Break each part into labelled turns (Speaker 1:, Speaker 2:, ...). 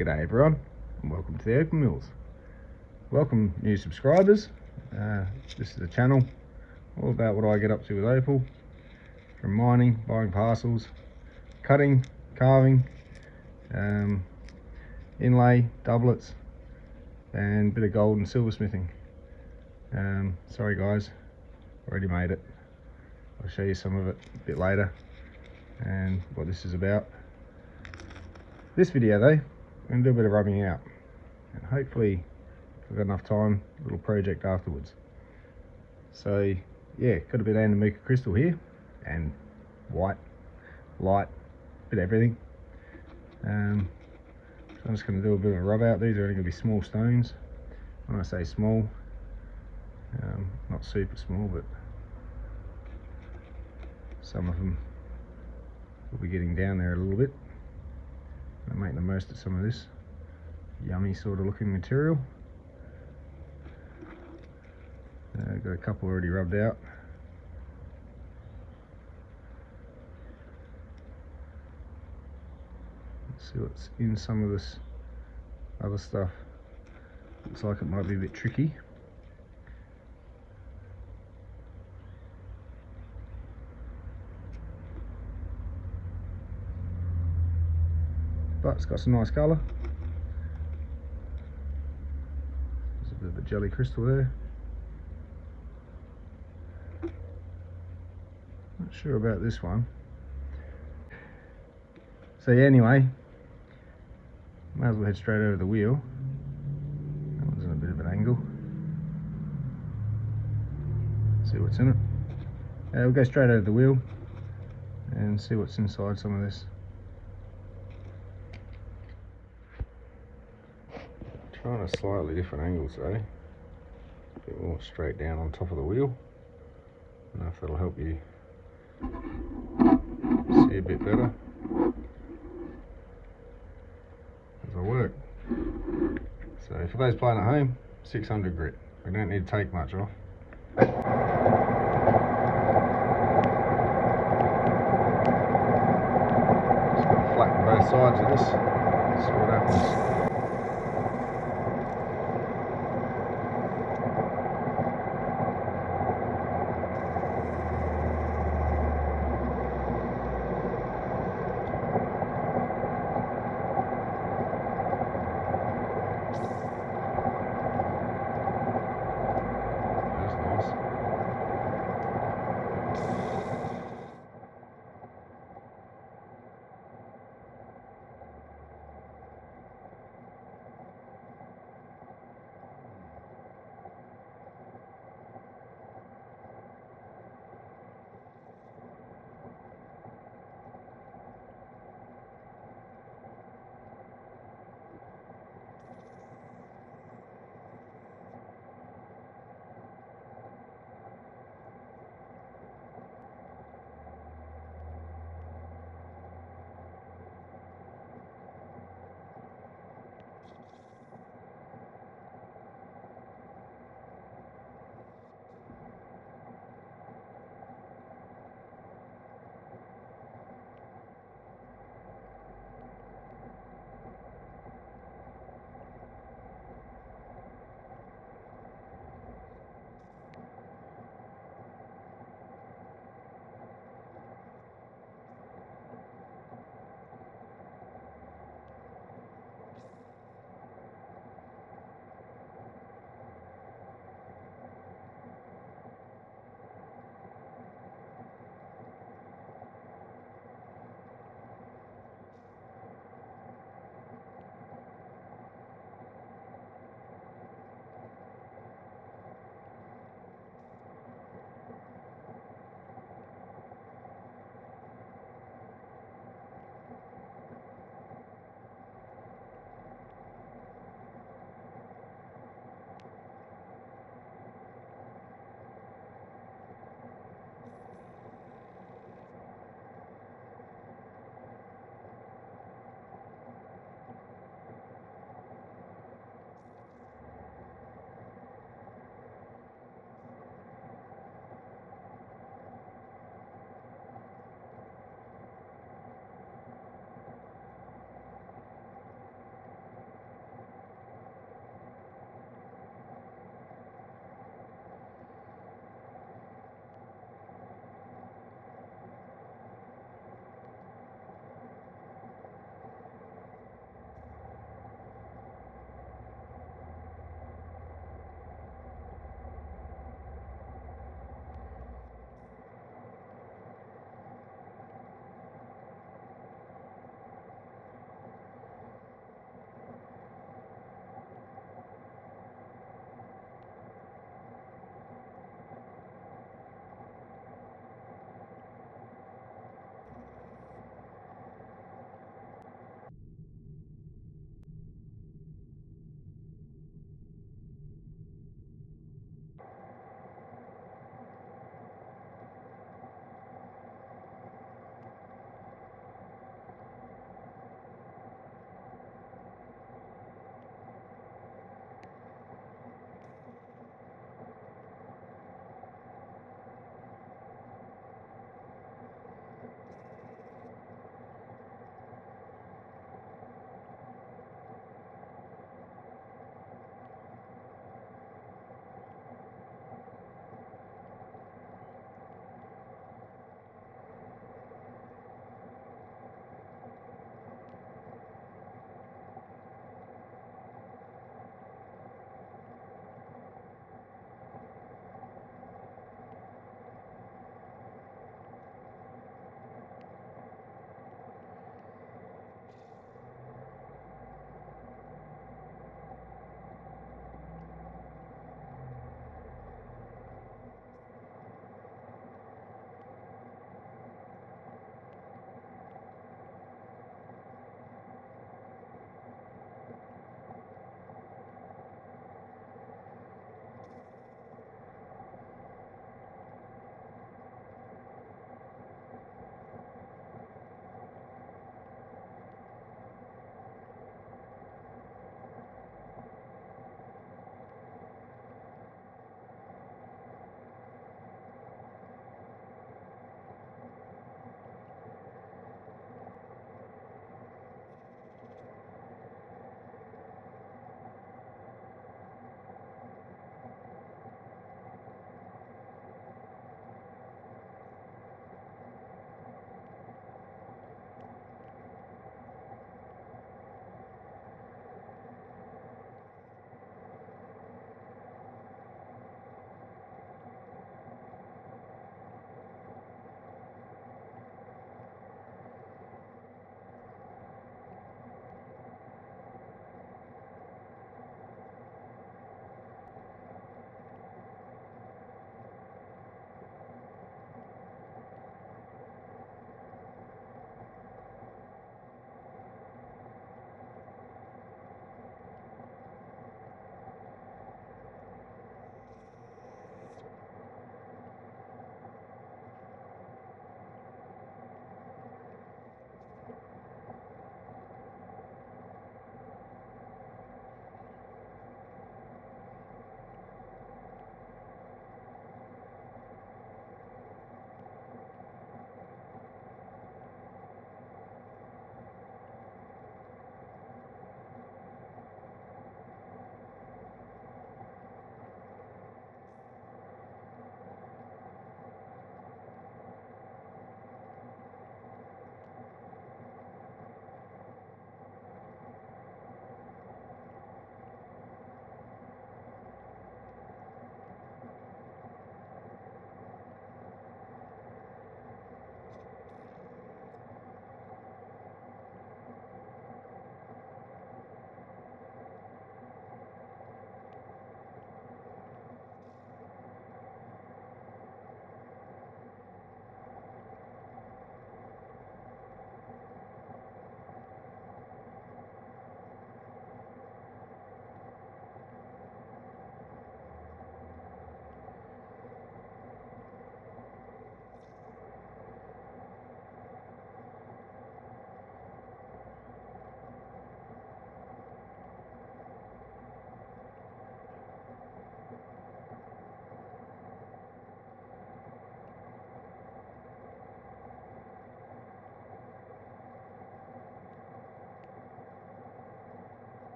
Speaker 1: G'day everyone, and welcome to the Opal Mills. Welcome new subscribers. This is a channel all about what I get up to with Opal, from mining, buying parcels, cutting, carving, inlay, doublets, and a bit of gold and silversmithing. Sorry guys, already made it. I'll show you some of it a bit later and what this is about. This video though, I'm going to do a bit of rubbing out, and hopefully if I've got enough time, a little project afterwards. So yeah, got a bit of Andamooka crystal here, and white, light, bit of everything. So I'm just going to do a bit of a rub out. These are only going to be small stones. When I say small, not super small, but some of them will be getting down there a little bit. I'm making the most of some of this yummy sort of looking material. Got a couple already rubbed out. Let's see what's in some of this other stuff. Looks like it might be a bit tricky. But it's got some nice colour. There's a bit of a jelly crystal there. Not sure about this one. So yeah, anyway, might as well head straight over the wheel. That one's in a bit of an angle. See what's in it. We'll go straight over the wheel and see what's inside some of this. Trying a slightly different angle today. A bit more straight down on top of the wheel. I don't know if that'll help you see a bit better as I work. So for those playing at home, 600 grit. We don't need to take much off. Just got to flatten both sides of this. See what happens.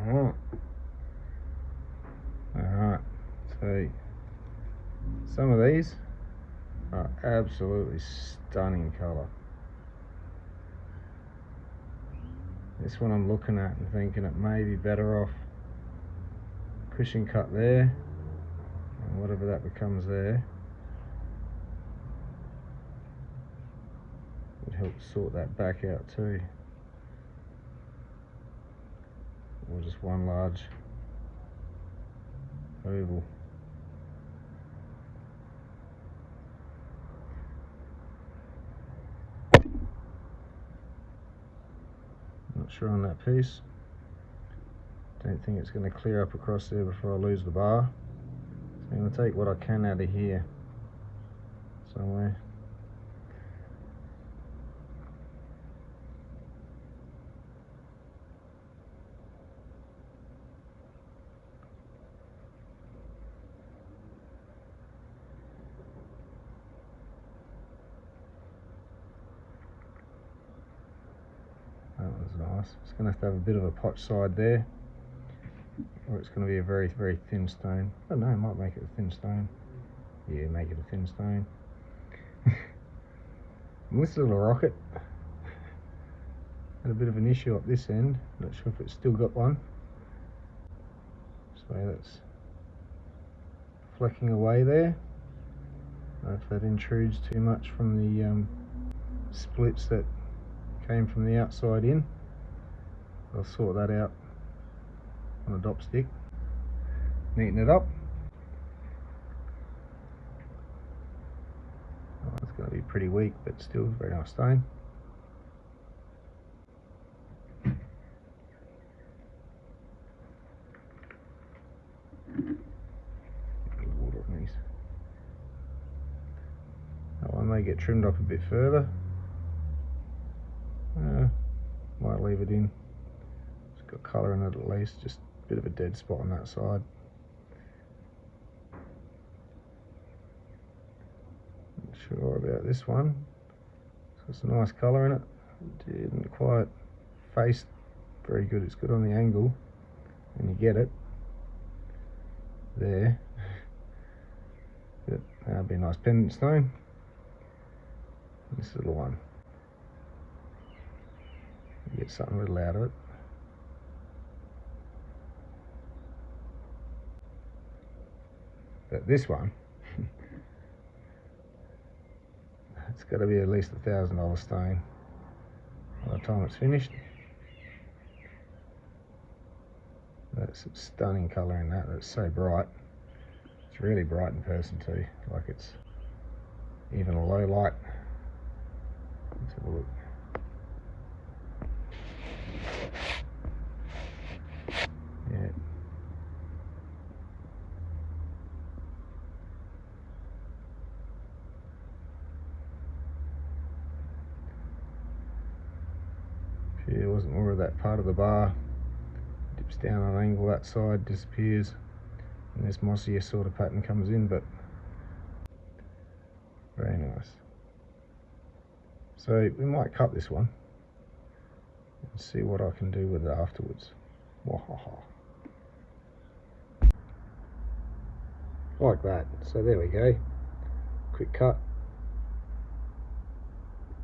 Speaker 1: Alright, so some of these are absolutely stunning colour. This one I'm looking at and thinking it may be better off cushion cut there, and whatever that becomes there would help sort that back out too. Or just one large oval. Not sure on that piece. Don't think it's going to clear up across there before I lose the bar. So I'm going to take what I can out of here somewhere. That was nice. It's going to have a bit of a potch side there, or it's going to be a very, very thin stone. I don't know, I might make it a thin stone. Yeah, make it a thin stone. And this little rocket had a bit of an issue up this end. Not sure if it's still got one. So that's flecking away there. I don't know if that intrudes too much from the splits that came from the outside in. I'll sort that out on a dop stick, neaten it up. Oh, it's going to be pretty weak, but still very nice stone. Water on these. That one may get trimmed up a bit further. Might leave it in. It's got colour in it at least, just a bit of a dead spot on that side. Not sure about this one. It's got some nice colour in it. Didn't quite face very good. It's good on the angle when you get it there. But that'll be a nice pendant stone. This little one. Get something little out of it. But this one, it's got to be at least $1,000 stone by the time it's finished. That's some stunning colour in that. That's so bright. It's really bright in person too. Like it's even a low light. Let's have a look. Yeah. If there wasn't more of that part of the bar, dips down on an angle, that side disappears, and this mossier sort of pattern comes in, but very nice. So we might cut this one and see what I can do with it afterwards. Wahaha. Like that. So there we go. Quick cut.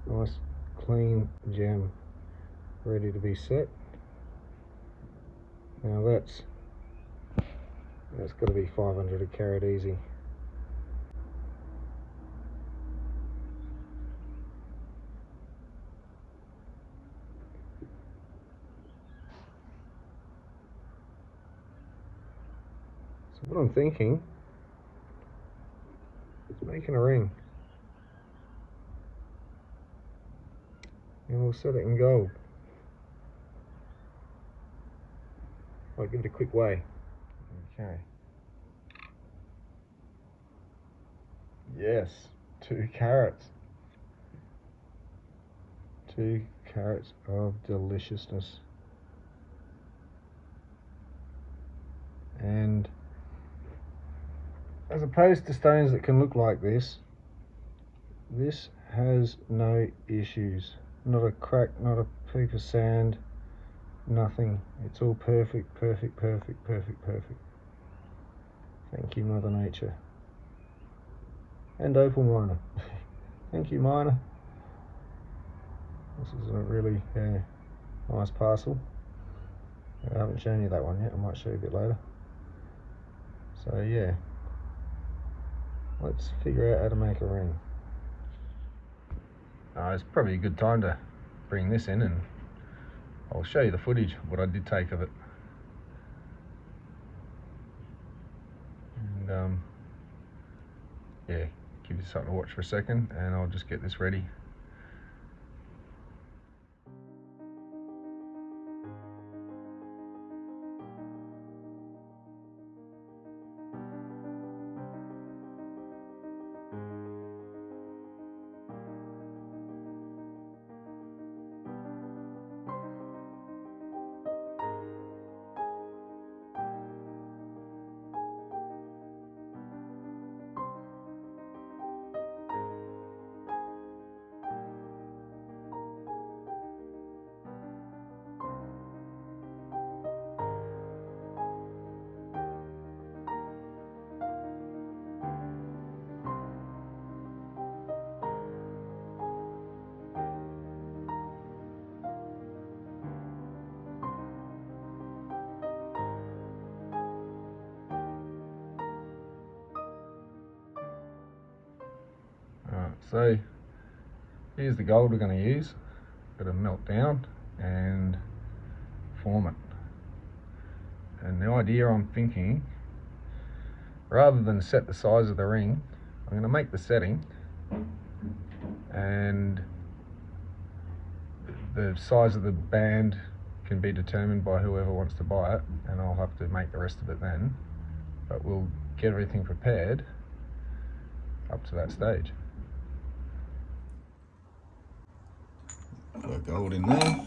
Speaker 1: Nice clean gem ready to be set. Now that's got to be 500 a carat easy. So what I'm thinking is making a ring, and we'll set it in gold. I'll give it a quick weigh. Okay. Yes, 2 carats. 2 carats of deliciousness. And as opposed to stones that can look like this, this has no issues. Not a crack, not a peep of sand. nothing. It's all perfect, perfect, perfect, perfect, perfect. Thank you, Mother Nature. And Opal Miner. Thank you, Miner. This is a really nice parcel. I haven't shown you that one yet. I might show you a bit later. So yeah, let's figure out how to make a ring. It's probably a good time to bring this in, and I'll show you the footage of what I did take of it. And yeah, give you something to watch for a second, and I'll just get this ready. So here's the gold we're going to use. Got to melt down and form it. And the idea I'm thinking, rather than set the size of the ring, I'm going to make the setting, and the size of the band can be determined by whoever wants to buy it, and I'll have to make the rest of it then. But we'll get everything prepared up to that stage. Got gold in there.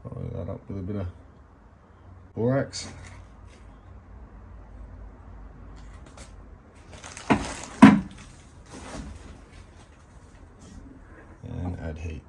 Speaker 1: Follow that up with a bit of borax. And add heat.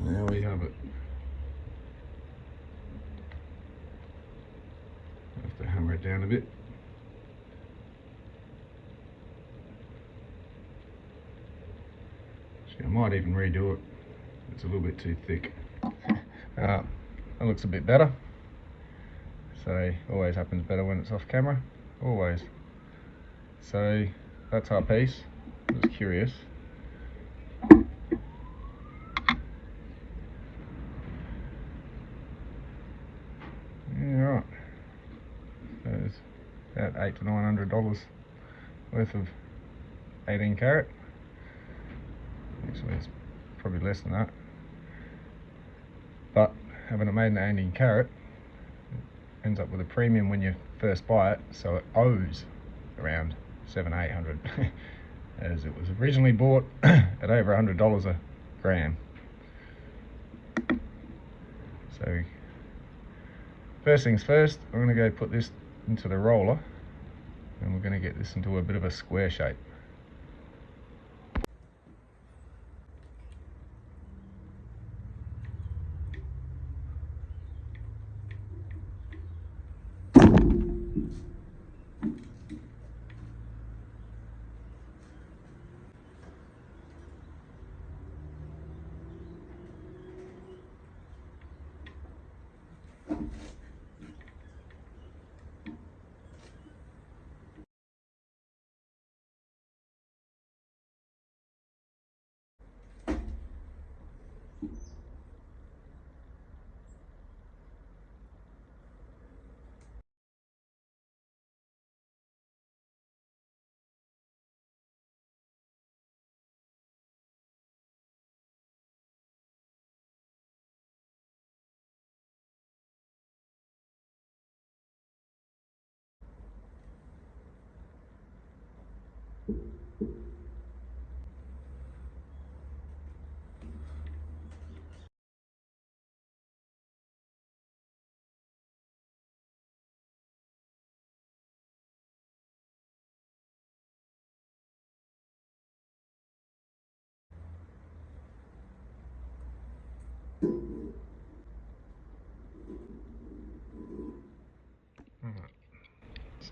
Speaker 1: There we have it. Have to hammer it down a bit. Actually, I might even redo it. It's a little bit too thick. That looks a bit better. So always happens better when it's off camera. Always. So that's our piece. Just curious. Yeah, right. So it's about $800 to $900 worth of 18 carat. Actually, it's probably less than that. But having it made in 18 carat, it ends up with a premium when you first buy it, so it owes around $700 to $800, as it was originally bought at over $100 a gram. So first things first, I'm going to go put this into the roller, and we're going to get this into a bit of a square shape.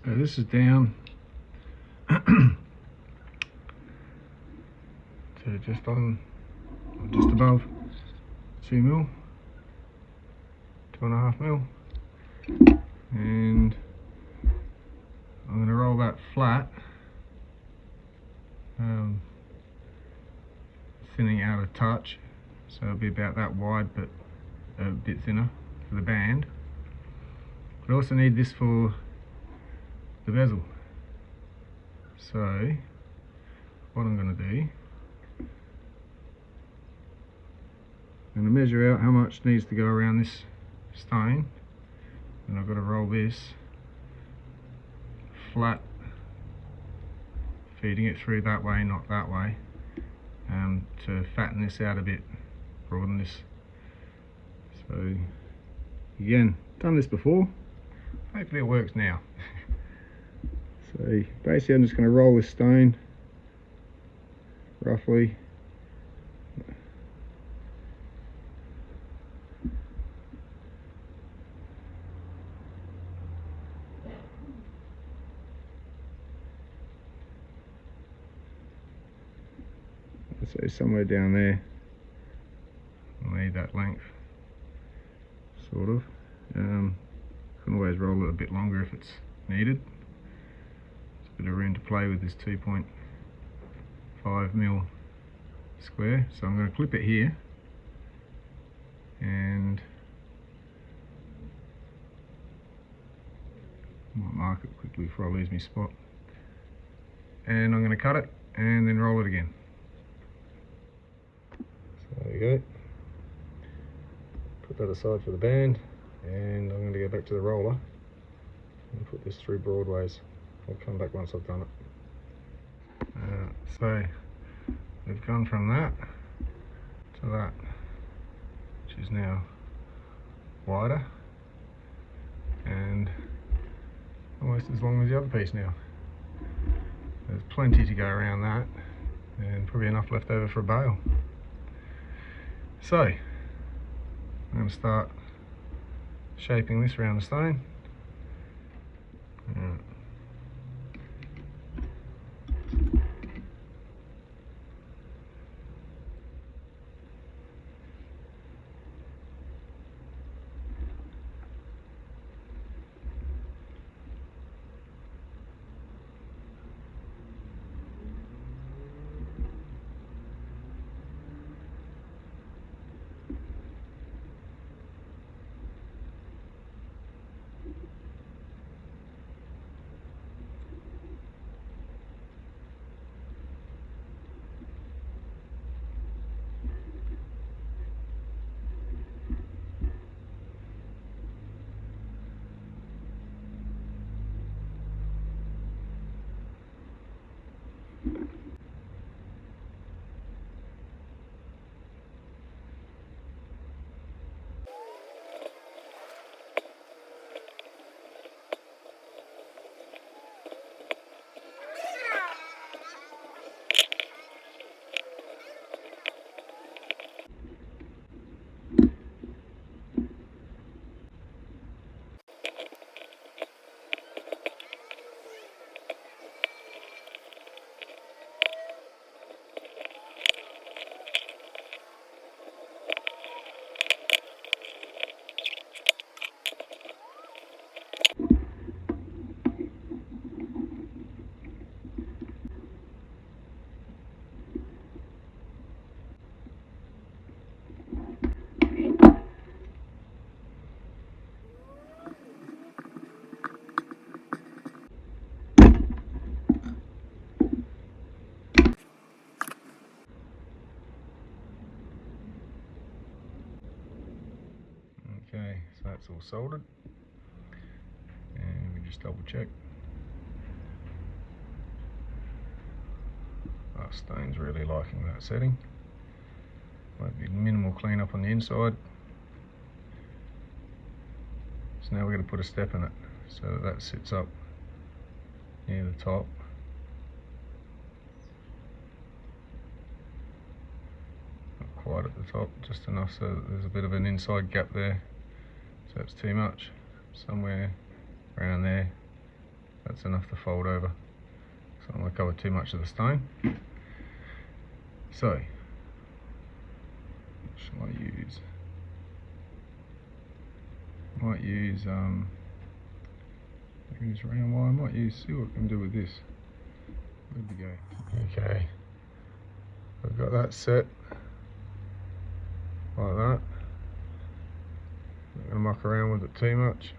Speaker 1: So this is down to just above 2 mil, 2.5 mil, and I'm going to roll that flat, thinning out a touch, so it'll be about that wide but a bit thinner for the band. I also need this for the bezel. So what I'm going to do, I'm going to measure out how much needs to go around this stone, and I've got to roll this flat, feeding it through that way, not that way, to fatten this out a bit, broaden this. So again, done this before, hopefully it works now. So basically I'm just going to roll this stone roughly. So somewhere down there, I need that length, sort of. Can always roll it a bit longer if it's needed. There's a bit of room to play with this 2.5 mil square. So I'm going to clip it here, and I might mark it quickly before I lose my spot. And I'm going to cut it and then roll it again. So there you go. Put that aside for the band, and I'm going to go back to the roller and put this through broadways. I'll come back once I've done it. So we've gone from that to that, which is now wider and almost as long as the other piece now. There's plenty to go around that, and probably enough left over for a bale. So I'm going to start shaping this around the stone. Okay, so that's all soldered, and we just double check. Our stone's really liking that setting. Might be minimal cleanup on the inside. So now we're going to put a step in it so that sits up near the top. Not quite at the top, just enough so that there's a bit of an inside gap there. So it's too much. Somewhere around there, that's enough to fold over. So I'm going to cover too much of the stone. So, what shall I use? Might use round wire. I might see what I can do with this. Where'd we go? Okay, I've got that set like that. Not going to muck around with it too much.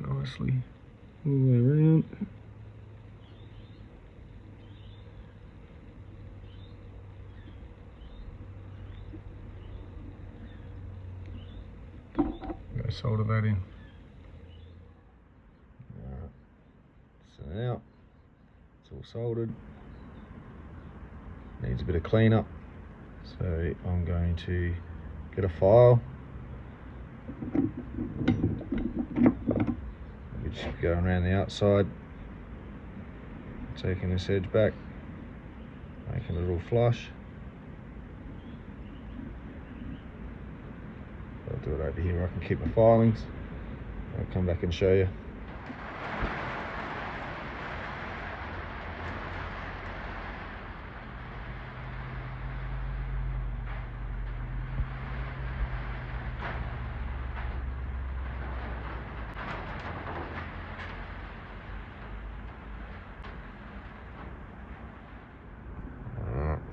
Speaker 1: Nicely all the way around. Go solder that in. Alright, so now it's all soldered. Needs a bit of cleanup, so I'm going to get a file. Just going around the outside, taking this edge back, making it all flush. I'll do it over here where I can keep my filings. I'll come back and show you.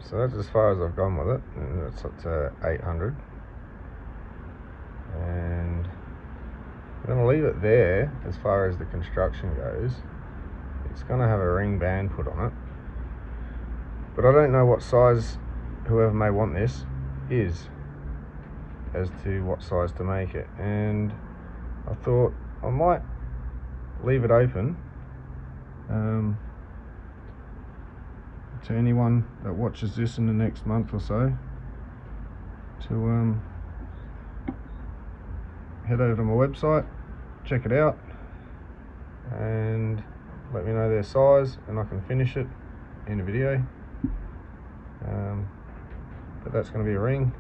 Speaker 1: So that's as far as I've gone with it, and that's up to 800. And I'm going to leave it there as far as the construction goes. It's going to have a ring band put on it, but I don't know what size whoever may want this is, as to what size to make it. And I thought I might leave it open to anyone that watches this in the next month or so to head over to my website, check it out, and let me know their size, and I can finish it in a video. But that's going to be a ring,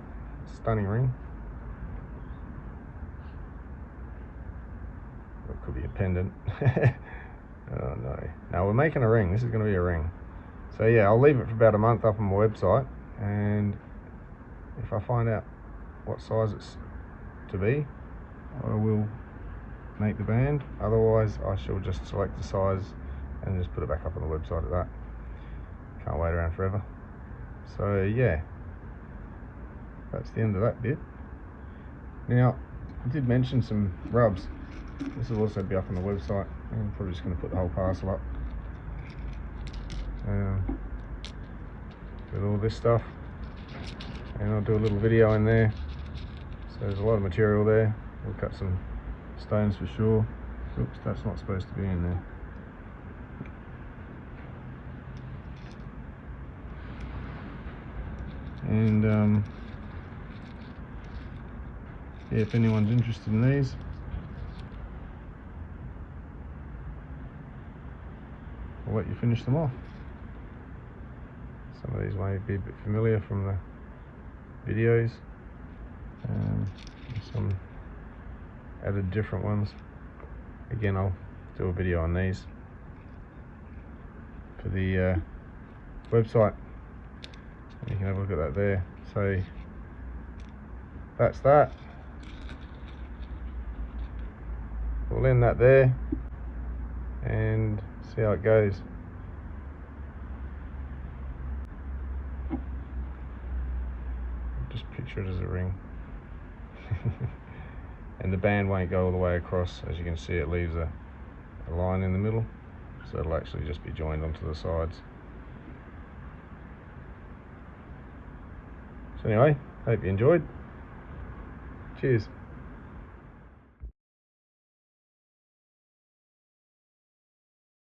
Speaker 1: a stunning ring. It could be a pendant. Oh no. Now we're making a ring. This is going to be a ring. So yeah, I'll leave it for about a month up on my website, and if I find out what size it's to be, I will make the band. Otherwise I shall just select the size and just put it back up on the website at that. Can't wait around forever. So yeah, that's the end of that bit. Now I did mention some rubs. This will also be up on the website. I'm probably just going to put the whole parcel up with all this stuff, and I'll do a little video in there. So there's a lot of material there. We'll cut some stones for sure. Oops, that's not supposed to be in there. And yeah, if anyone's interested in these, I'll let you finish them off. Some of these may be a bit familiar from the videos. Some added different ones. Again, I'll do a video on these for the website. You can have a look at that there. So that's that. We'll end that there and see how it goes. Just picture it as a ring. And the band won't go all the way across. As you can see, it leaves a line in the middle, so it'll actually just be joined onto the sides. So anyway, hope you enjoyed. Cheers.